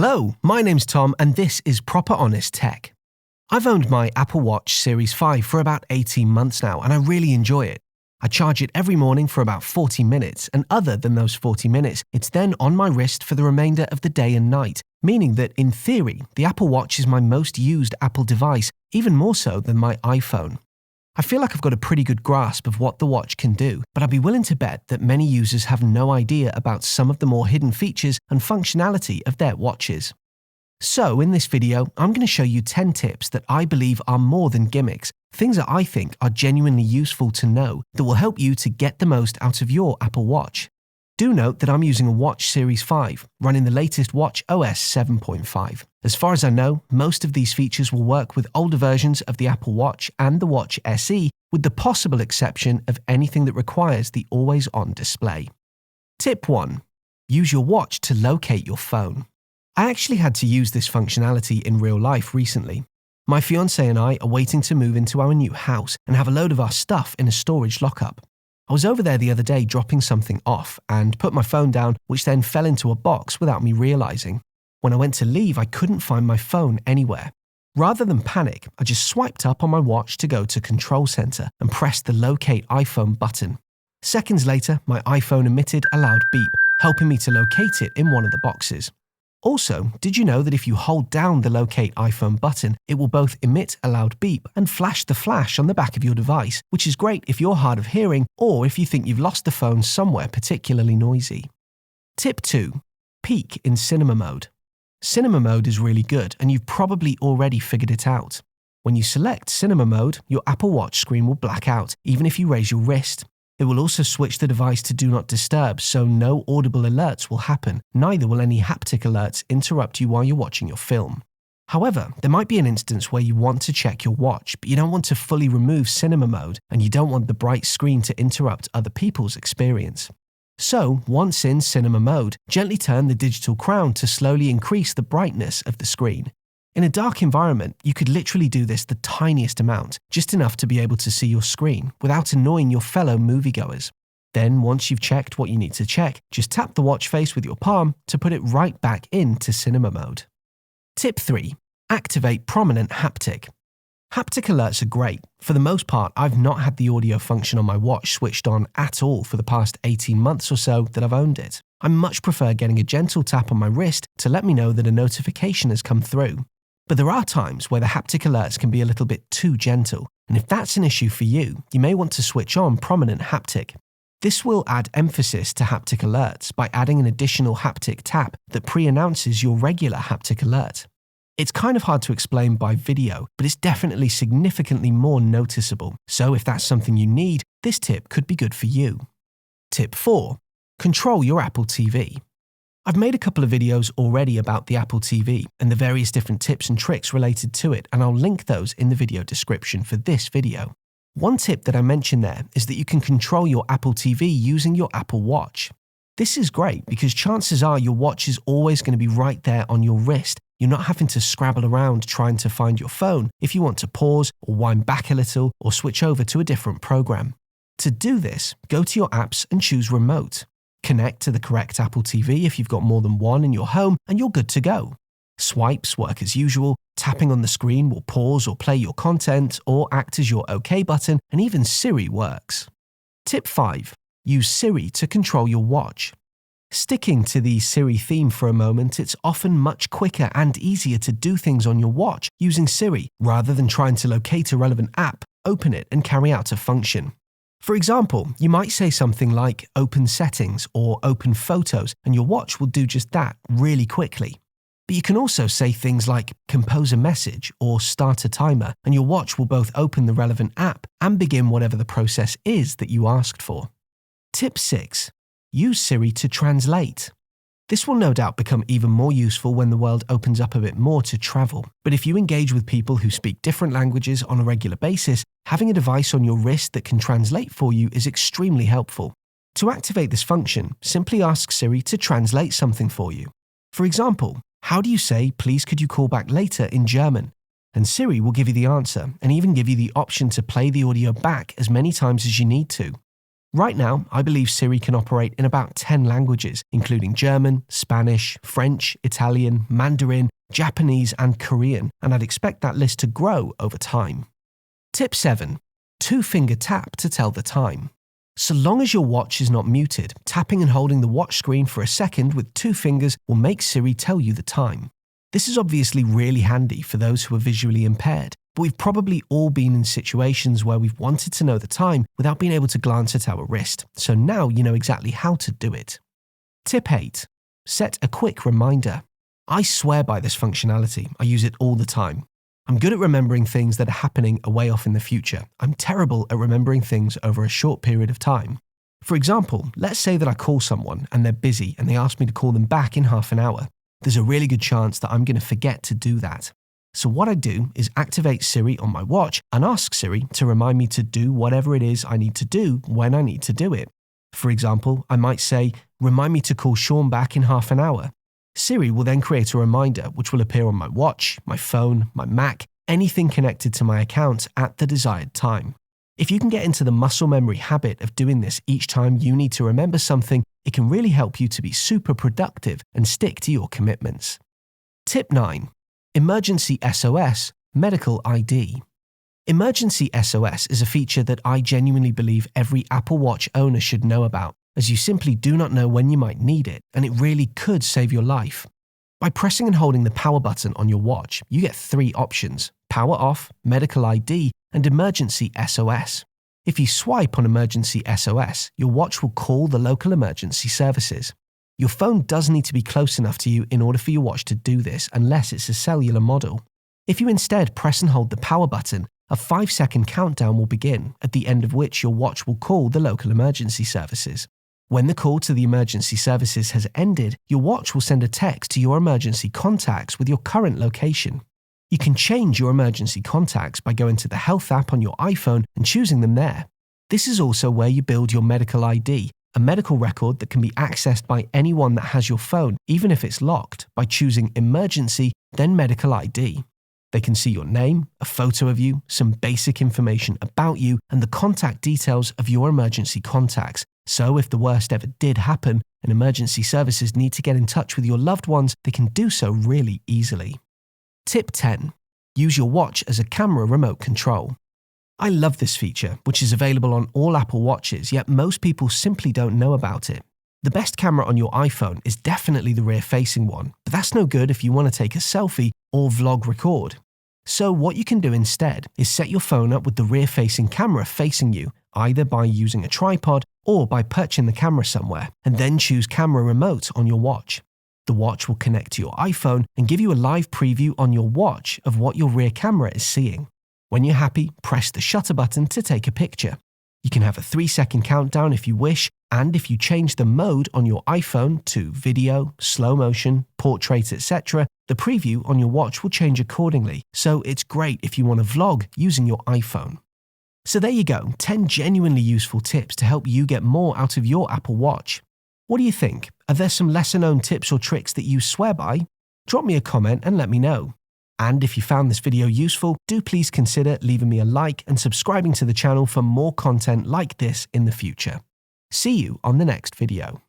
Hello, my name's Tom and this is Proper Honest Tech. I've owned my Apple Watch Series 5 for about 18 months now and I really enjoy it. I charge it every morning for about 40 minutes and other than those 40 minutes, it's then on my wrist for the remainder of the day and night, meaning that in theory, the Apple Watch is my most used Apple device, even more so than my iPhone. I feel like I've got a pretty good grasp of what the watch can do, but I'd be willing to bet that many users have no idea about some of the more hidden features and functionality of their watches. So in this video, I'm going to show you 10 tips that I believe are more than gimmicks, things that I think are genuinely useful to know that will help you to get the most out of your Apple Watch. Do note that I'm using a Watch Series 5, running the latest Watch OS 7.5. As far as I know, most of these features will work with older versions of the Apple Watch and the Watch SE, with the possible exception of anything that requires the always-on display. Tip 1. Use your watch to locate your phone. I actually had to use this functionality in real life recently. My fiancé and I are waiting to move into our new house and have a load of our stuff in a storage lockup. I was over there the other day dropping something off and put my phone down, which then fell into a box without me realizing. When I went to leave, I couldn't find my phone anywhere. Rather than panic, I just swiped up on my watch to go to Control Center and pressed the Locate iPhone button. Seconds later, my iPhone emitted a loud beep, helping me to locate it in one of the boxes. Also, did you know that if you hold down the Locate iPhone button, it will both emit a loud beep and flash the flash on the back of your device, which is great if you're hard of hearing or if you think you've lost the phone somewhere particularly noisy. Tip 2. Peek in cinema mode. Cinema mode is really good and you've probably already figured it out. When you select cinema mode, your Apple Watch screen will black out, even if you raise your wrist. It will also switch the device to Do Not Disturb, so no audible alerts will happen, neither will any haptic alerts interrupt you while you're watching your film. However, there might be an instance where you want to check your watch, but you don't want to fully remove cinema mode, and you don't want the bright screen to interrupt other people's experience. So, once in cinema mode, gently turn the digital crown to slowly increase the brightness of the screen. In a dark environment, you could literally do this the tiniest amount, just enough to be able to see your screen, without annoying your fellow moviegoers. Then, once you've checked what you need to check, just tap the watch face with your palm to put it right back into cinema mode. Tip 3. Activate prominent haptic. Haptic alerts are great. For the most part, I've not had the audio function on my watch switched on at all for the past 18 months or so that I've owned it. I much prefer getting a gentle tap on my wrist to let me know that a notification has come through. But there are times where the haptic alerts can be a little bit too gentle, and if that's an issue for you, you may want to switch on prominent haptic. This will add emphasis to haptic alerts by adding an additional haptic tap that pre-announces your regular haptic alert. It's kind of hard to explain by video, but it's definitely significantly more noticeable, so if that's something you need, this tip could be good for you. Tip 4. Control your Apple TV. I've made a couple of videos already about the Apple TV and the various different tips and tricks related to it, and I'll link those in the video description for this video. One tip that I mentioned there is that you can control your Apple TV using your Apple Watch. This is great because chances are your watch is always going to be right there on your wrist. You're not having to scrabble around trying to find your phone if you want to pause or wind back a little or switch over to a different program. To do this, go to your apps and choose Remote. Connect to the correct Apple TV if you've got more than one in your home and you're good to go. Swipes work as usual, tapping on the screen will pause or play your content or act as your OK button, and even Siri works. Tip 5. Use Siri to control your watch. Sticking to the Siri theme for a moment, it's often much quicker and easier to do things on your watch using Siri rather than trying to locate a relevant app, open it and carry out a function. For example, you might say something like Open Settings or Open Photos and your watch will do just that really quickly. But you can also say things like Compose a Message or Start a Timer and your watch will both open the relevant app and begin whatever the process is that you asked for. Tip 6. Use Siri to translate. This will no doubt become even more useful when the world opens up a bit more to travel. But if you engage with people who speak different languages on a regular basis, having a device on your wrist that can translate for you is extremely helpful. To activate this function, simply ask Siri to translate something for you. For example, how do you say, "Please could you call back later" in German? And Siri will give you the answer and even give you the option to play the audio back as many times as you need to. Right now, I believe Siri can operate in about 10 languages, including German, Spanish, French, Italian, Mandarin, Japanese, and Korean, and I'd expect that list to grow over time. Tip 7. Two-finger tap to tell the time. So long as your watch is not muted, tapping and holding the watch screen for a second with 2 fingers will make Siri tell you the time. This is obviously really handy for those who are visually impaired, but we've probably all been in situations where we've wanted to know the time without being able to glance at our wrist, so now you know exactly how to do it. Tip 8. Set a quick reminder. I swear by this functionality. I use it all the time. I'm good at remembering things that are happening way off in the future. I'm terrible at remembering things over a short period of time. For example, let's say that I call someone and they're busy and they ask me to call them back in half an hour. There's a really good chance that I'm going to forget to do that. So what I do is activate Siri on my watch and ask Siri to remind me to do whatever it is I need to do when I need to do it. For example, I might say, remind me to call Sean back in half an hour. Siri will then create a reminder which will appear on my watch, my phone, my Mac, anything connected to my account at the desired time. If you can get into the muscle memory habit of doing this each time you need to remember something, it can really help you to be super productive and stick to your commitments. Tip 9. Emergency SOS Medical ID. Emergency SOS is a feature that I genuinely believe every Apple Watch owner should know about, as you simply do not know when you might need it, and it really could save your life. By pressing and holding the power button on your watch, you get 3 options: power off, medical ID, and emergency SOS. If you swipe on emergency SOS, your watch will call the local emergency services. Your phone does need to be close enough to you in order for your watch to do this, unless it's a cellular model. If you instead press and hold the power button, a 5-second countdown will begin, at the end of which your watch will call the local emergency services. When the call to the emergency services has ended, your watch will send a text to your emergency contacts with your current location. You can change your emergency contacts by going to the Health app on your iPhone and choosing them there. This is also where you build your medical ID, a medical record that can be accessed by anyone that has your phone, even if it's locked, by choosing Emergency, then Medical ID. They can see your name, a photo of you, some basic information about you, and the contact details of your emergency contacts. So if the worst ever did happen and emergency services need to get in touch with your loved ones, they can do so really easily. Tip 10. Use your watch as a camera remote control. I love this feature, which is available on all Apple Watches, yet most people simply don't know about it. The best camera on your iPhone is definitely the rear-facing one, but that's no good if you want to take a selfie or vlog record. So what you can do instead is set your phone up with the rear-facing camera facing you, either by using a tripod or by perching the camera somewhere, and then choose Camera Remote on your watch. The watch will connect to your iPhone and give you a live preview on your watch of what your rear camera is seeing. When you're happy, press the shutter button to take a picture. You can have a 3-second countdown if you wish, and if you change the mode on your iPhone to video, slow motion, portrait, etc., the preview on your watch will change accordingly, so it's great if you want to vlog using your iPhone. So there you go, 10 genuinely useful tips to help you get more out of your Apple Watch. What do you think? Are there some lesser-known tips or tricks that you swear by? Drop me a comment and let me know. And if you found this video useful, do please consider leaving me a like and subscribing to the channel for more content like this in the future. See you on the next video.